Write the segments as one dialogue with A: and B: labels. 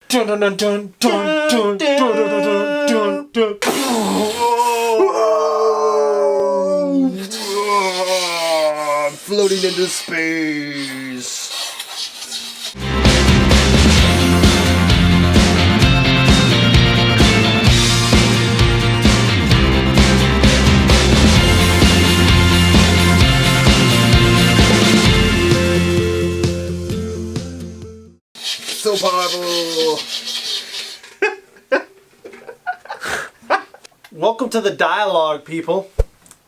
A: Dun, dun, dun, dun, dun, dun, dun, dun, dun, dun. I'm floating into space. So powerful. Welcome to the dialogue, people,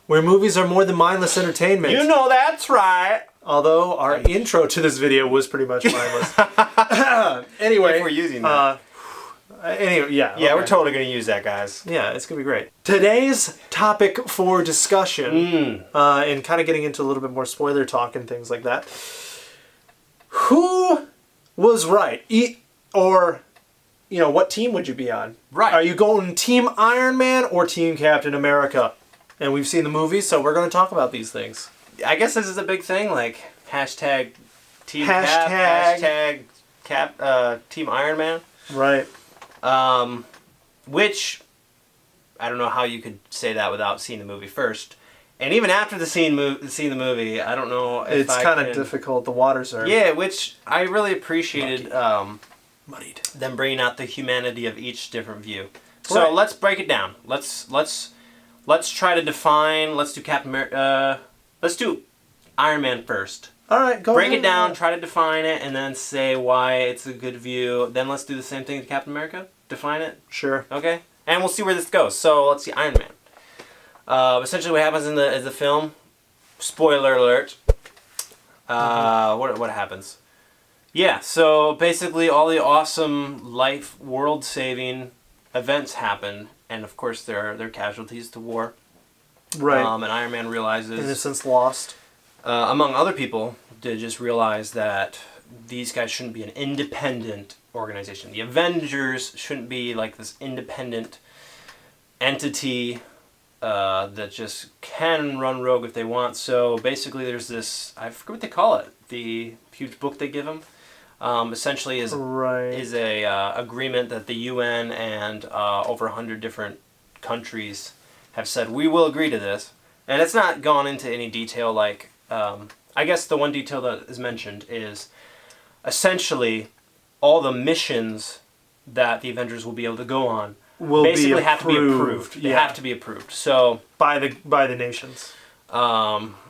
A: where movies are more than mindless entertainment.
B: You know that's right.
A: Although our intro to this video was pretty much mindless. Anyway,
B: if we're using that.
A: Anyway, yeah.
B: Yeah,
A: okay.
B: we're totally going to use that, guys.
A: Yeah, it's going to be great. Today's topic for discussion, and kind of getting into a little bit more spoiler talk and things like that. Who was right? Or, you know, what team would you be on?
B: Right.
A: Are you going Team Iron Man or Team Captain America? And we've seen the movie, so we're going to talk about these things.
B: I guess this is a big thing, like hashtag Team
A: Hashtag-
B: Cap, Team Iron Man.
A: Right.
B: Which, I don't know how you could say that without seeing the movie first. And even after seeing the movie, I don't know if
A: It's kind of difficult. The waters are
B: which I really appreciated
A: muddied.
B: them bringing out the humanity of each different view. So let's break it down. Let's try to define. Let's do Captain America. Let's do Iron Man first.
A: All right, go
B: Break
A: ahead.
B: it down, try to define it, and then say why it's a good view. Then let's do the same thing to Captain America. Define it.
A: Sure.
B: Okay. And we'll see where this goes. So let's see Iron Man. Essentially, what happens in the film? Spoiler alert. What happens? Yeah. So basically, all the awesome life, world-saving events happen, and of course, there are casualties to war.
A: Right.
B: And Iron Man realizes,
A: in a sense, lost.
B: among other people, to just realize that these guys shouldn't be an independent organization. The Avengers shouldn't be like this independent entity that just can run rogue if they want. So basically there's this, I forget what they call it, the huge book they give them. Essentially is a agreement that the UN and over 100 different countries have said, we will agree to this. And it's not gone into any detail, like, I guess the one detail that is mentioned is essentially all the missions that the Avengers will be able to go on
A: Will
B: basically
A: be
B: have to be approved.
A: Yeah.
B: They have to be approved. So
A: by the nations.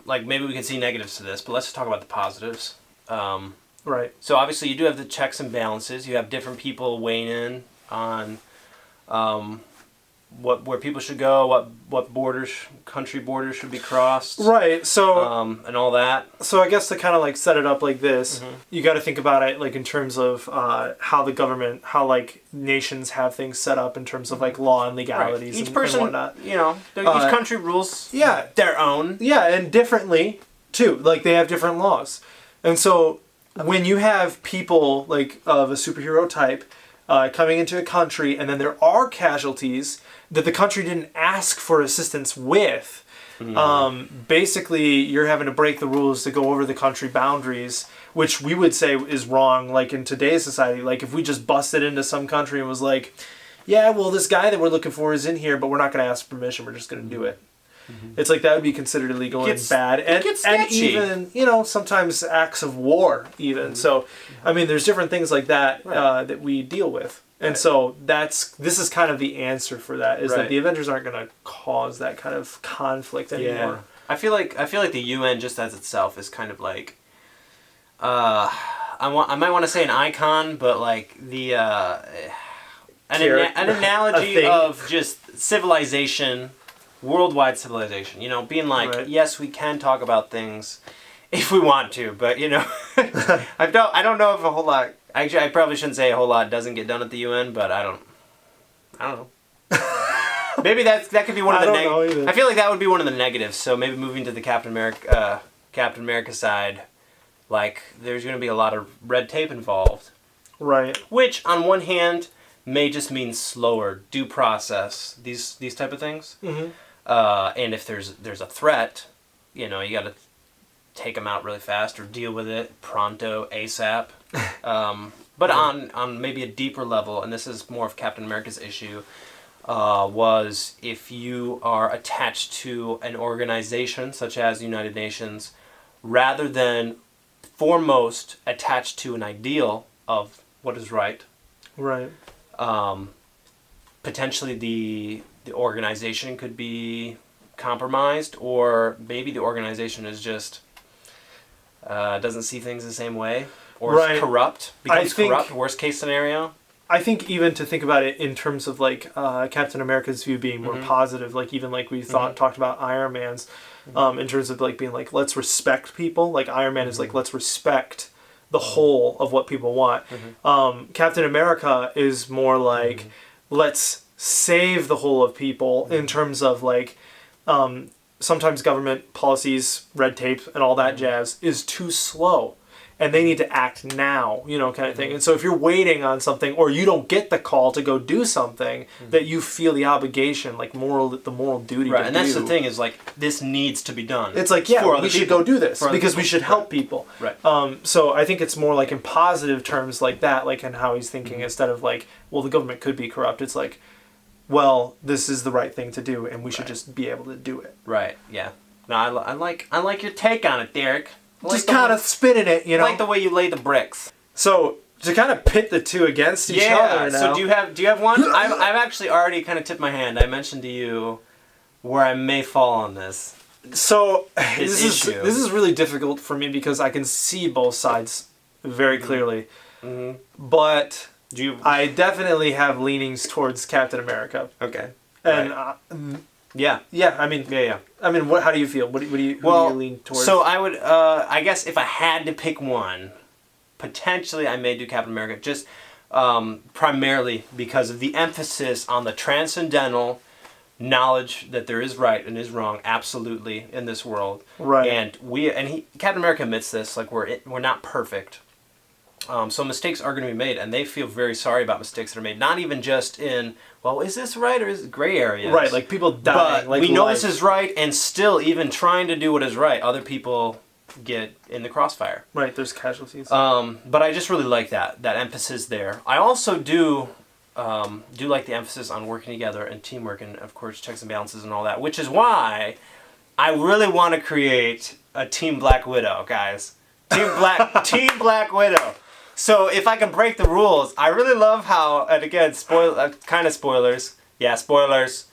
B: like maybe we can see negatives to this, but let's talk about the positives.
A: Right.
B: So obviously you do have the checks and balances. You have different people weighing in on where people should go, what country borders should be crossed.
A: Right. So
B: and all that.
A: So I guess to kind of like set it up like this, you got to think about it like in terms of how the government, how like nations have things set up in terms of like law and legalities.
B: Right. Each
A: and
B: person,
A: whatnot.
B: you know, each country rules their own.
A: Yeah, and differently too. Like they have different laws, and so when you have people like of a superhero type coming into a country, and then there are casualties that the country didn't ask for assistance with. Basically, you're having to break the rules to go over the country boundaries, which we would say is wrong. Like in today's society, like if we just busted into some country and was like, yeah, well, this guy that we're looking for is in here, but we're not going to ask permission. We're just going to do it. It's like that would be considered illegal and bad, and even, you know, sometimes acts of war even. So, I mean, there's different things like that that we deal with, and so this is kind of the answer for that, is that the Avengers aren't going to cause that kind of conflict anymore.
B: Yeah. I feel like the UN just as itself is kind of like, I might want to say an icon, but like the an analogy of just civilization. Worldwide civilization, you know, being like, yes, we can talk about things if we want to, but you know, I don't know if a whole lot. Actually, I probably shouldn't say a whole lot doesn't get done at the UN, but I don't know. Maybe that could be one of the negatives. I feel like that would be one of the negatives. So maybe moving to the Captain America side, like there's going to be a lot of red tape involved,
A: right?
B: Which on one hand may just mean slower due process. These type of things. And if there's a threat, you know, you got to take them out really fast or deal with it pronto, ASAP. But on maybe a deeper level, and this is more of Captain America's issue, was if you are attached to an organization such as the United Nations, rather than foremost attached to an ideal of what is right.
A: Right.
B: Potentially the organization could be compromised, or maybe the organization is just doesn't see things the same way, or is corrupt, becomes corrupt, worst case scenario.
A: I think even to think about it in terms of like Captain America's view being more positive, like even like we talked about Iron Man's, in terms of like being like, let's respect people. Like Iron Man is like, let's respect the whole of what people want. Captain America is more like, let's save the whole of people in terms of like, sometimes government policies, red tape, and all that jazz is too slow. And they need to act now, you know, kind of thing. And so if you're waiting on something, or you don't get the call to go do something, that you feel the obligation, like the moral duty to do.
B: And that's the thing, is like, this needs to be done.
A: It's like, we should go do this because we should help people.
B: Right.
A: So I think it's more like in positive terms like that, like in how he's thinking, instead of like, well, the government could be corrupt. It's like, well, this is the right thing to do, and we should just be able to do it.
B: Right. Yeah. No, I like your take on it, Derek.
A: Just kind of spinning it, you know.
B: I like the way you lay the bricks.
A: So to kind of pit the two against each other now.
B: So do you have one? I've actually already kind of tipped my hand. I mentioned to you where I may fall on this.
A: So this is really difficult for me because I can see both sides very clearly, but I definitely have leanings towards Captain America.
B: Okay.
A: And
B: yeah.
A: I mean, I mean, how do you feel? What do you lean towards?
B: So I would, I guess if I had to pick one, potentially I may do Captain America, just primarily because of the emphasis on the transcendental knowledge that there is right and is wrong, absolutely, in this world.
A: Right.
B: And Captain America admits this, like we're not perfect. So mistakes are going to be made, and they feel very sorry about mistakes that are made. Not even just in, well, is this right or is it gray areas?
A: Right, like people dying.
B: But
A: like
B: we know this is right, and still, even trying to do what is right, other people get in the crossfire.
A: Right, there's casualties.
B: But I just really like that emphasis there. I also do like the emphasis on working together and teamwork, and of course checks and balances and all that, which is why I really want to create a Team Black Widow, guys. Team Black Widow. So if I can break the rules, I really love how, and again, kind of spoilers. Yeah, spoilers.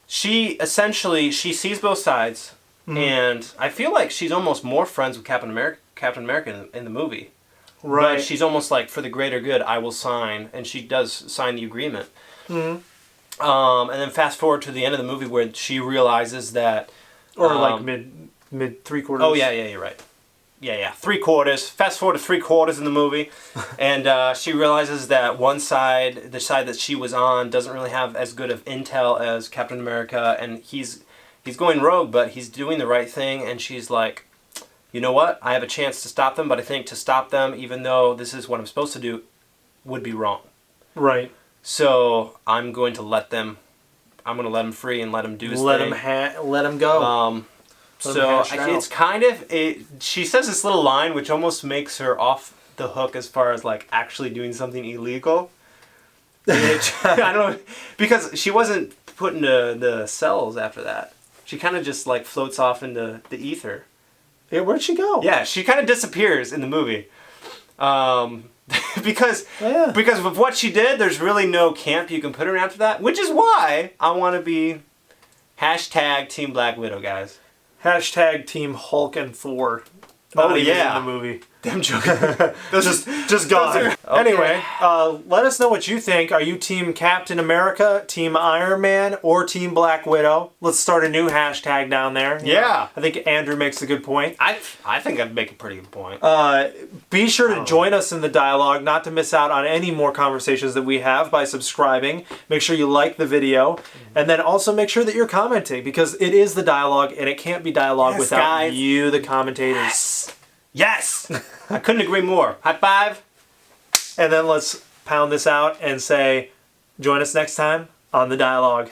B: She sees both sides, and I feel like she's almost more friends with Captain America in the movie.
A: Right.
B: But she's almost like, for the greater good, I will sign, and she does sign the agreement. And then fast forward to the end of the movie where she realizes that...
A: Or like mid three-quarters.
B: Oh, yeah, you're right. Yeah, 3/4. Fast forward to 3/4 in the movie, and she realizes that one side, the side that she was on, doesn't really have as good of intel as Captain America, and he's going rogue, but he's doing the right thing, and she's like, you know what? I have a chance to stop them, but I think to stop them, even though this is what I'm supposed to do, would be wrong.
A: Right.
B: So I'm going to let them free and let him do his thing.
A: Let him go.
B: So it's kind of she says this little line which almost makes her off the hook as far as like actually doing something illegal. Which, I don't, because she wasn't put into the cells after that. She kind of just like floats off into the ether.
A: Yeah, where'd she go?
B: Yeah, she kind of disappears in the movie. Because of what she did, there's really no camp you can put her in after that, which is why I want to be #Team Black Widow, guys.
A: #Team Hulk and Thor.
B: Not even in
A: the movie.
B: Them joking.
A: just gone. Okay. Anyway, let us know what you think. Are you Team Captain America, Team Iron Man, or Team Black Widow? Let's start a new hashtag down there.
B: Yeah.
A: I think Andrew makes a good point.
B: I think I'd make a pretty good point.
A: Be sure to join us in the dialogue, not to miss out on any more conversations that we have by subscribing. Make sure you like the video, and then also make sure that you're commenting, because it is the dialogue, and it can't be dialogue without you, the commentators.
B: Yes! I couldn't agree more. High five.
A: And then let's pound this out and say, join us next time on the dialogue.